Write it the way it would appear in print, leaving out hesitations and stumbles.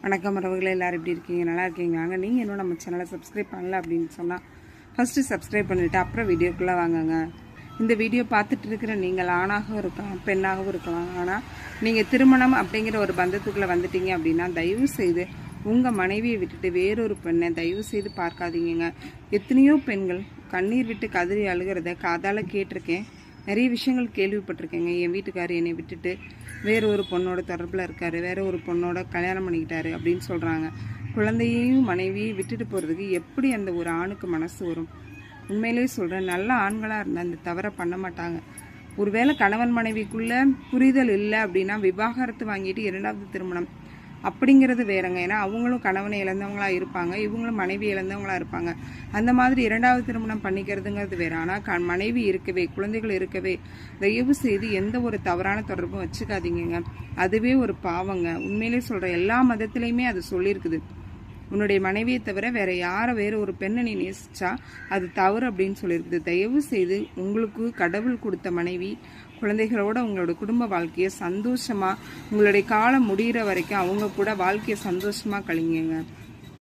வணக்கம் உறவுகளே, எல்லாரும் எப்படி இருக்கீங்க? நல்லா இருக்கீங்களாங்க? நீங்கள் இன்னும் நம்ம சேனலை சப்ஸ்கிரைப் பண்ணல அப்படின்னு சொன்னால் ஃபஸ்ட்டு சப்ஸ்கிரைப் பண்ணிவிட்டு அப்புறம் வீடியோக்குள்ளே வாங்குங்க. இந்த வீடியோ பார்த்துட்டு இருக்கிற நீங்கள் ஆணாகவும் இருக்கலாம், பெண்ணாகவும் இருக்கலாம். ஆனால் நீங்கள் திருமணம் அப்படிங்கிற ஒரு பந்தத்துக்குள்ளே வந்துட்டீங்க அப்படின்னா தயவு செய்து உங்கள் மனைவியை விட்டுட்டு வேறொரு பெண்ணை தயவு செய்து பார்க்காதீங்க. எத்தனையோ பெண்கள் கண்ணீர் விட்டு கதறி அழுகிறத காதால் கேட்டிருக்கேன். நிறைய விஷயங்கள் கேள்விப்பட்டிருக்கேங்க. என் வீட்டுக்காரர் என்னை விட்டுட்டு வேற ஒரு பொண்ணோட தொடர்பில் இருக்காரு, வேற ஒரு பொண்ணோட கல்யாணம் பண்ணிக்கிட்டாரு அப்படின்னு சொல்கிறாங்க. குழந்தையையும் மனைவியையும் விட்டுட்டு போகிறதுக்கு எப்படி அந்த ஒரு ஆணுக்கு மனசு வரும்? உண்மையிலேயே சொல்கிறேன், நல்ல ஆண்களாக இருந்தால் அந்த தவறை பண்ண மாட்டாங்க. ஒருவேளை கணவன் மனைவிக்குள்ளே புரிதல் இல்லை அப்படின்னா விவாகரத்து வாங்கிட்டு இரண்டாவது திருமணம் அப்படிங்கிறது வேறங்க. ஏன்னா அவங்களும் கணவனை இழந்தவங்களா இருப்பாங்க, இவங்களும் மனைவி இழந்தவங்களா இருப்பாங்க. அந்த மாதிரி இரண்டாவது திருமணம் பண்ணிக்கிறதுங்கிறது வேற. ஆனால் மனைவி இருக்கவே, குழந்தைகள் இருக்கவே தயவு செய்து எந்த ஒரு தவறான தொடர்பும் வச்சுக்காதீங்க. அதுவே ஒரு பாவங்க. உண்மையிலே சொல்கிறேன், எல்லா மதத்திலையுமே அது சொல்லியிருக்குது. உன்னுடைய மனைவியை தவிர வேற ஒரு பெண்ணை நீ நேசிச்சா அது தவறு அப்படின்னு சொல்லியிருக்குது. தயவு செய்து உங்களுக்கு கடவுள் கொடுத்த மனைவி குழந்தைகளோட உங்களோட குடும்ப வாழ்க்கையை சந்தோஷமா உங்களுடைய காலம் முடிகிற வரைக்கும் அவங்க கூட வாழ்க்கையை சந்தோஷமா கழிங்க.